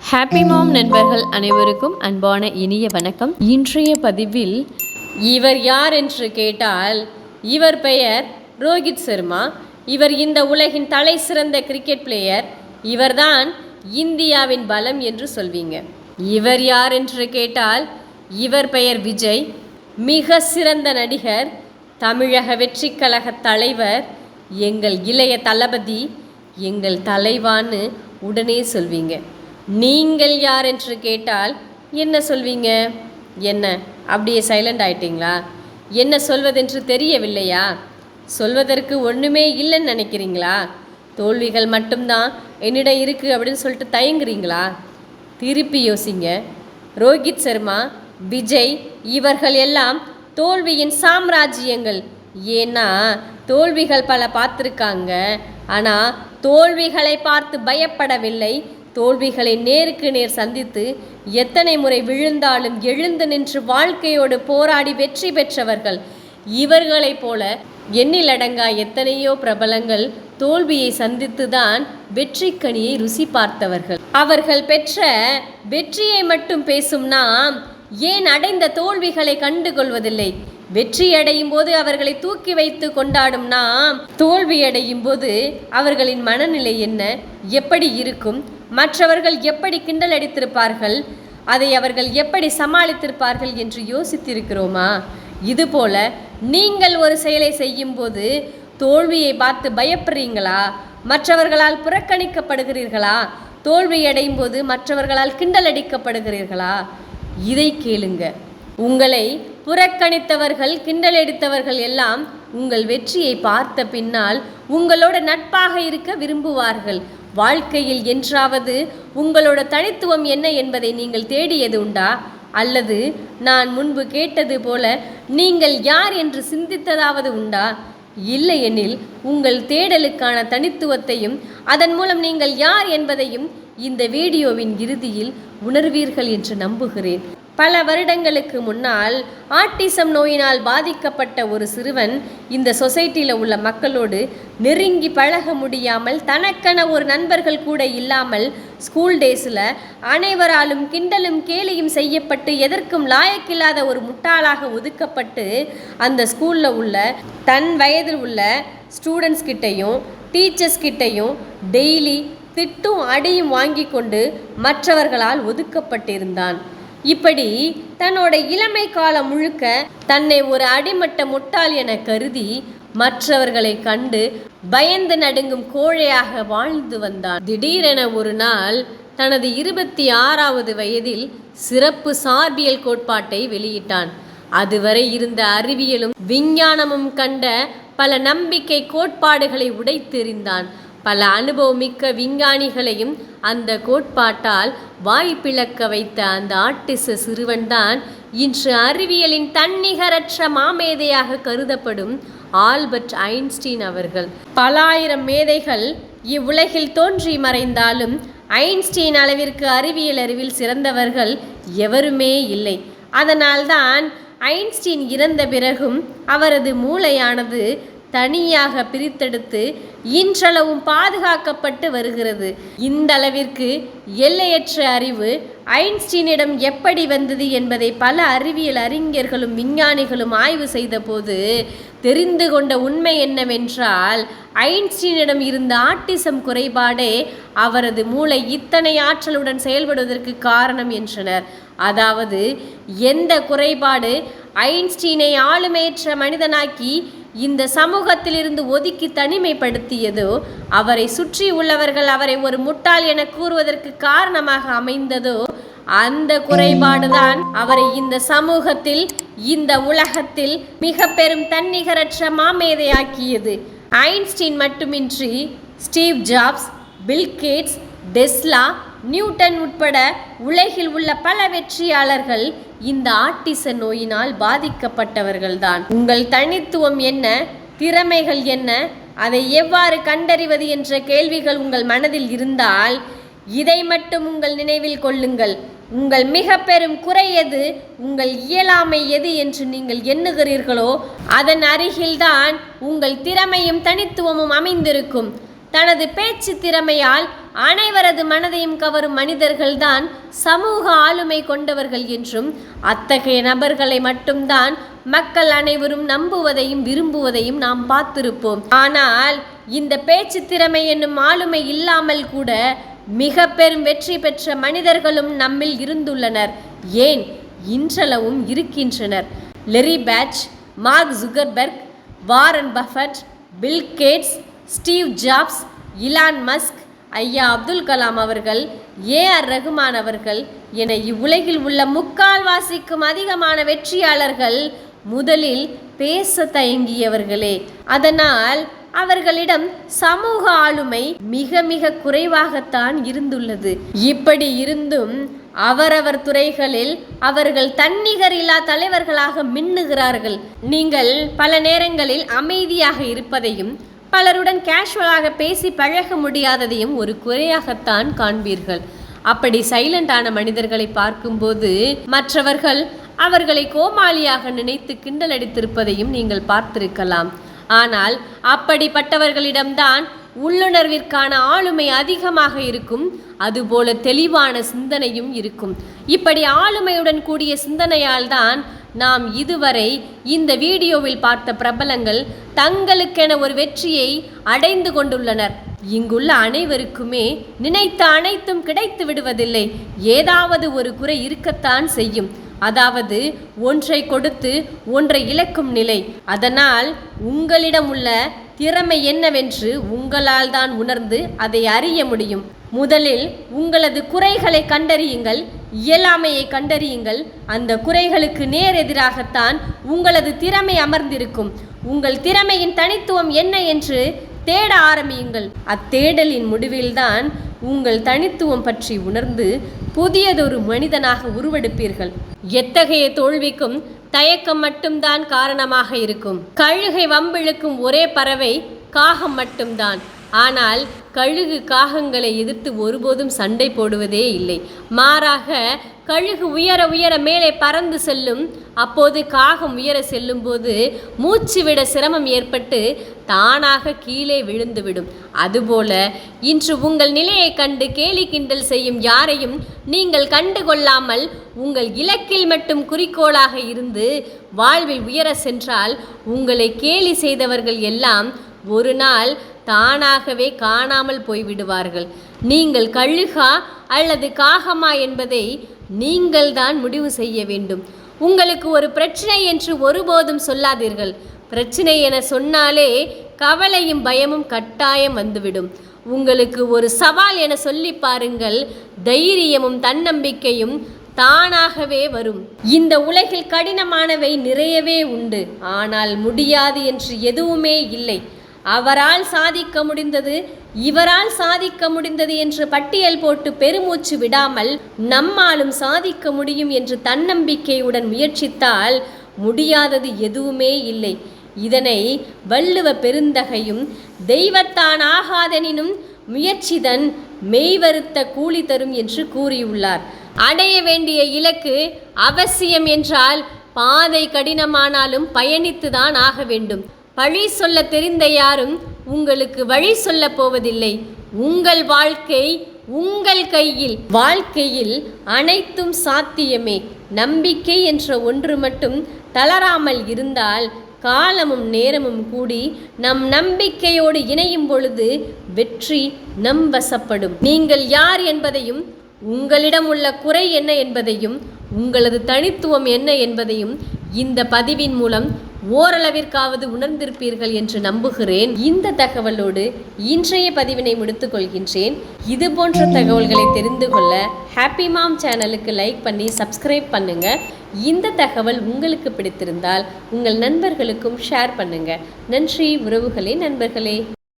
Happy மாம் நண்பர்கள் அனைவருக்கும் அன்பான இனிய வணக்கம். இன்றைய பதிவில் இவர் யார் என்று கேட்டால் இவர் பெயர் ரோஹித் சர்மா. இவர் இந்த உலகின் தலை சிறந்த கிரிக்கெட் பிளேயர். இவர்தான் இந்தியாவின் பலம் என்று சொல்வீங்க. இவர் யார் என்று கேட்டால் இவர் பெயர் விஜய். மிக சிறந்த நடிகர், தமிழக வெற்றி கழக தலைவர், எங்கள் இளைய தளபதி, எங்கள் தலைவான்னு உடனே சொல்வீங்க. நீங்கள் யார் என்று கேட்டால் என்ன சொல்வீங்க? என்ன அப்படியே சைலண்ட் ஆயிட்டீங்களா? என்ன சொல்வதென்று தெரியவில்லையா? சொல்வதற்கு ஒன்றுமே இல்லைன்னு நினைக்கிறீங்களா? தோல்விகள் மட்டும்தான் என்னிடம் இருக்குது அப்படின்னு சொல்லிட்டு தயங்குறீங்களா? திருப்பி யோசிங்க. ரோஹித் சர்மா, விஜய் இவர்கள் எல்லாம் தோல்வியின் சாம்ராஜ்யங்கள். ஏன்னா தோல்விகள் பல பார்த்துருக்காங்க. ஆனால் தோல்விகளை பார்த்து பயப்படவில்லை. தோல்விகளை நேருக்கு நேர் சந்தித்து எத்தனை முறை விழுந்தாலும் எழுந்து நின்று வாழ்க்கையோடு போராடி வெற்றி பெற்றவர்கள். இவர்களைப் போல எண்ணிலடங்கா எத்தனையோ பிரபலங்கள் தோல்வியை சந்தித்து தான் வெற்றி கனியை ருசி பார்த்தவர்கள். அவர்கள் பெற்ற வெற்றியை மட்டும் பேசும் நாம் ஏன் அடைந்த தோல்விகளை கண்டுகொள்வதில்லை? வெற்றி அடையும் போது அவர்களை தூக்கி வைத்து கொண்டாடும் நாம் தோல்வி அடையும் போது அவர்களின் மனநிலை என்ன, எப்படி இருக்கும், மற்றவர்கள் எப்படி கிண்டல் அடித்திருப்பார்கள், அதை அவர்கள் எப்படி சமாளித்திருப்பார்கள் என்று யோசித்திருக்கிறோமா? இதுபோல நீங்கள் ஒரு செயலை செய்யும் போது தோல்வியை பார்த்து பயப்படுறீங்களா? மற்றவர்களால் புறக்கணிக்கப்படுகிறீர்களா? தோல்வி அடையும் போது மற்றவர்களால் கிண்டல் அடிக்கப்படுகிறீர்களா? இதை கேளுங்க. உங்களை புறக்கணித்தவர்கள், கிண்டலடித்தவர்கள் எல்லாம் உங்கள் வெற்றியை பார்த்த பின்னால் உங்களோட நட்பாக இருக்க விரும்புவார்கள். வாழ்க்கையில் என்றாவது உங்களோட தனித்துவம் என்ன என்பதை நீங்கள் தேடியது உண்டா? அல்லது நான் முன்பு கேட்டது போல நீங்கள் யார் என்று சிந்தித்ததாவது உண்டா? இல்லையெனில் உங்கள் தேடலுக்கான தனித்துவத்தையும் அதன் மூலம் நீங்கள் யார் என்பதையும் இந்த வீடியோவின் இறுதியில் உணர்வீர்கள் என்று நம்புகிறேன். பல வருடங்களுக்கு முன்னால் ஆட்டிசம் நோயினால் பாதிக்கப்பட்ட ஒரு சிறுவன் இந்த சொசைட்டியில் உள்ள மக்களோடு நெருங்கி பழக முடியாமல், தனக்கென ஒரு நண்பர்கள் கூட இல்லாமல், ஸ்கூல் டேஸில் அனைவராலும் கிண்டலும் கேலியும் செய்யப்பட்டு எதற்கும் லாயக்கில்லாத ஒரு முட்டாளாக ஒதுக்கப்பட்டு அந்த ஸ்கூலில் உள்ள தன் வயதில் உள்ள ஸ்டூடெண்ட்ஸ் கிட்டையும் டீச்சர்ஸ் கிட்டையும் டெய்லி திட்டும் அடியும் வாங்கி கொண்டு மற்றவர்களால் ஒதுக்கப்பட்டிருந்தான். இப்படி தன்னோட இளமை காலம் முழுக்க தன்னை ஒரு அடிமட்ட முட்டாள் என கருதி மற்றவர்களை கண்டு பயந்து நடுங்கும் கோழையாக வாழ்ந்து வந்தான். திடீரென ஒரு நாள் தனது 26வது வயதில் சிறப்பு சார்பியல் கோட்பாட்டை வெளியிட்டான். அதுவரை இருந்த அறிவியலும் விஞ்ஞானமும் கண்ட பல நம்பிக்கை கோட்பாடுகளை உடைத்தெறிந்தான். பல அனுபவமிக்க விஞ்ஞானிகளையும் அந்த கோட்பாட்டால் வாய்ப்பிழக்க வைத்த அந்த ஆட்டிச சிறுவன்தான் இன்று அறிவியலின் தன்னிகரற்ற மாமேதையாக கருதப்படும் ஆல்பர்ட் ஐன்ஸ்டீன் அவர்கள். பல ஆயிரம் மேதைகள் இவ்வுலகில் தோன்றி மறைந்தாலும் ஐன்ஸ்டீன் அளவிற்கு அறிவில் சிறந்தவர்கள் எவருமே இல்லை. அதனால்தான் ஐன்ஸ்டீன் இறந்த பிறகும் அவரது மூளையானது தனியாக பிரித்தெடுத்து இன்றளவும் பாதுகாக்கப்பட்டு வருகிறது. இந்த அளவிற்கு எல்லையற்ற அறிவு ஐன்ஸ்டீனிடம் எப்படி வந்தது என்பதை பல அறிவியல் அறிஞர்களும் விஞ்ஞானிகளும் ஆய்வு செய்த போது தெரிந்து கொண்ட உண்மை என்னவென்றால், ஐன்ஸ்டீனிடம் இருந்த ஆட்டிசம் குறைபாடே அவரது மூளை இத்தனை ஆற்றலுடன் செயல்படுவதற்கு காரணம் என்றனர். அதாவது எந்த குறைபாடு ஐன்ஸ்டீனை ஆளுமையற்ற மனிதனாக்கி இந்த சமூகத்திலிருந்து ஒதுக்கி தனிமைப்படுத்தியதோ, அவரை சுற்றி உள்ளவர்கள் அவரை ஒரு முட்டாள் என கூறுவதற்கு காரணமாக அமைந்ததோ, அந்த குறைபாடுதான் அவரை இந்த சமூகத்தில், இந்த உலகத்தில் மிக பெரும் தன்னிகரற்ற மாமேதையாக்கியது. ஐன்ஸ்டீன் மட்டுமின்றி Steve Jobs, Bill Gates, Tesla, Newton உட்பட உலகில் உள்ள பல வெற்றியாளர்கள் இந்த ஆட்டிச நோயினால் பாதிக்கப்பட்டவர்கள்தான். உங்கள் தனித்துவம் என்ன, திறமைகள் என்ன, அதை எவ்வாறு கண்டறிவது என்ற கேள்விகள் உங்கள் மனதில் இருந்தால் இதை மட்டும் உங்கள் நினைவில் கொள்ளுங்கள். உங்கள் மிக பெரும் குறை எது, உங்கள் இயலாமை எது என்று நீங்கள் எண்ணுகிறீர்களோ அதன் அருகில்தான் உங்கள் திறமையும் தனித்துவமும் அமைந்திருக்கும். தனது பேச்சு திறமையால் அனைவரது மனதையும் கவரும் மனிதர்கள்தான் சமூக ஆளுமை கொண்டவர்கள் என்றும் அத்தகைய நபர்களை மட்டும்தான் மக்கள் அனைவரும் நம்புவதையும் விரும்புவதையும் நாம் பார்த்திருப்போம். ஆனால் இந்த பேச்சு திறமை என்னும் ஆளுமை இல்லாமல் கூட மிக பெரும் வெற்றி பெற்ற மனிதர்களும் நம்மில் இருந்துள்ளனர். ஏன் இன்றளவும் இருக்கின்றனர். Larry Page, Mark Zuckerberg, Warren Buffett, Bill Gates, Steve Jobs, Elon Musk, ஐயா அப்துல் கலாம் அவர்கள், ஏஆர் ரகுமான் அவர்கள் என இவ்வுலகில் உள்ள முக்கால்வாசிக்கும் அதிகமான வெற்றியாளர்கள் முதலில் பேச தயங்கியவர்களே. அதனால் அவர்களிடம் சமூக ஆளுமை மிக மிக குறைவாகத்தான் இருந்துள்ளது. இப்படி இருந்தும் அவரவர் துறைகளில் அவர்கள் தன்னிகர் இல்லா தலைவர்களாக மின்னுகிறார்கள். நீங்கள் பல நேரங்களில் அமைதியாக இருப்பதையும் பலருடன் கேஷுவலாக பேசி பழக முடியாததையும் ஒரு குறையாகத்தான் காண்பீர்கள். அப்படி சைலண்டான மனிதர்களை பார்க்கும்போது மற்றவர்கள் அவர்களை கோமாளியாக நினைத்து கிண்டல் அடித்திருப்பதையும் நீங்கள் பார்த்திருக்கலாம். ஆனால் அப்படிப்பட்டவர்களிடம்தான் உள்ளுணர்விற்கான ஆளுமை அதிகமாக இருக்கும். அதுபோல தெளிவான சிந்தனையும் இருக்கும். இப்படி ஆளுமையுடன் கூடிய சிந்தனையால் தான் நாம் இதுவரை இந்த வீடியோவில் பார்த்த பிரபலங்கள் தங்களுக்கென ஒரு வெற்றியை அடைந்து கொண்டுள்ளனர். இங்குள்ள அனைவருக்குமே நினைத்த அனைத்தும் கிடைத்து விடுவதில்லை. ஏதாவது ஒரு குறை இருக்கத்தான் செய்யும். அதாவது ஒன்றை கொடுத்து ஒன்றை இழக்கும் நிலை. அதனால் உங்களிடம் உள்ள திறமை என்னவென்று உங்களால் தான் உணர்ந்து அதை அறிய முடியும். முதலில் உங்களது குறைகளை கண்டறியுங்கள், இயலாமையை கண்டறியுங்கள். அந்த குறைகளுக்கு நேர் எதிராகத்தான் உங்களது திறமை அமர்ந்திருக்கும். உங்கள் திறமையின் தனித்துவம் என்ன என்று தேட ஆரம்பியுங்கள். அத்தேடலின் முடிவில்தான் உங்கள் தனித்துவம் பற்றி உணர்ந்து புதியதொரு மனிதனாக உருவெடுப்பீர்கள். எத்தகைய தோல்விக்கும் தயக்கம் மட்டும்தான் காரணமாக இருக்கும். கழுகை வம்பிழுக்கும் ஒரே பறவை காகம் மட்டும்தான். ஆனால் கழுகு காகங்களை எதிர்த்து ஒருபோதும் சண்டை போடுவதே இல்லை. மாறாக கழுகு உயர உயர மேலே பறந்து செல்லும். அப்போது காகம் உயர செல்லும் போது மூச்சு விட சிரமம் ஏற்பட்டு தானாக கீழே விழுந்துவிடும். அதுபோல இன்று உங்கள் நிலையை கண்டு கேலி கிண்டல் செய்யும் யாரையும் நீங்கள் கண்டுகொள்ளாமல் உங்கள் இலக்கில் மட்டும் குறிக்கோளாக இருந்து வாழ்வில் உயர சென்றால் உங்களை கேலி செய்தவர்கள் எல்லாம் ஒரு நாள் தானாகவே காணாமல் போய்விடுவார்கள். நீங்கள் கழுகா அல்லது காகமா என்பதை நீங்கள் தான் முடிவு செய்ய வேண்டும். உங்களுக்கு ஒரு பிரச்சனை என்று ஒருபோதும் சொல்லாதீர்கள். பிரச்சனை என சொன்னாலே கவலையும் பயமும் கட்டாயம் வந்துவிடும். உங்களுக்கு ஒரு சவால் என சொல்லி பாருங்கள், தைரியமும் தன்னம்பிக்கையும் தானாகவே வரும். இந்த உலகில் கடினமானவை நிறையவே உண்டு. ஆனால் முடியாது என்று எதுவுமே இல்லை. அவரால் சாதிக்க முடிந்தது, இவரால் சாதிக்க முடிந்தது என்று பட்டியல் போட்டு பெருமூச்சு விடாமல் நம்மாலும் சாதிக்க முடியும் என்று தன்னம்பிக்கையுடன் முயற்சித்தால் முடியாதது எதுவுமே இல்லை. இதனை வள்ளுவ பெருந்தகையும் தெய்வத்தான் ஆகாதெனினும் முயற்சிதன் மெய்வருத்த கூலி தரும் என்று கூறியுள்ளார். அடைய வேண்டிய இலக்கு அவசியம் என்றால் பாதை கடினமானாலும் பயணித்துதான் ஆக வேண்டும். பழி சொல்ல தெரிந்த யாரும் உங்களுக்கு வழி சொல்ல போவதில்லை. உங்கள் வாழ்க்கை உங்கள் கையில். வாழ்க்கையில் அனைத்தும் சாத்தியமே. நம்பிக்கை என்ற ஒன்று மட்டும் தளராமல் இருந்தால் காலமும் நேரமும் கூடி நம் நம்பிக்கையோடு இணையும் பொழுது வெற்றி நம் வசப்படும். நீங்கள் யார் என்பதையும், உங்களிடம் உள்ள குறை என்ன என்பதையும், உங்களது தனித்துவம் என்ன என்பதையும் இந்த பதிவின் மூலம் ஓரளவிற்காவது உணர்ந்திருப்பீர்கள் என்று நம்புகிறேன். இந்த தகவலோடு இன்றைய பதிவினை முடித்துக் கொள்கின்றேன். இது போன்ற தகவல்களை தெரிந்து கொள்ள ஹாப்பி மாம் சேனலுக்கு லைக் பண்ணி சப்ஸ்கிரைப் பண்ணுங்க. இந்த தகவல் உங்களுக்கு பிடித்திருந்தால் உங்கள் நண்பர்களுக்கும் ஷேர் பண்ணுங்க. நன்றி உறவுகளே, நண்பர்களே.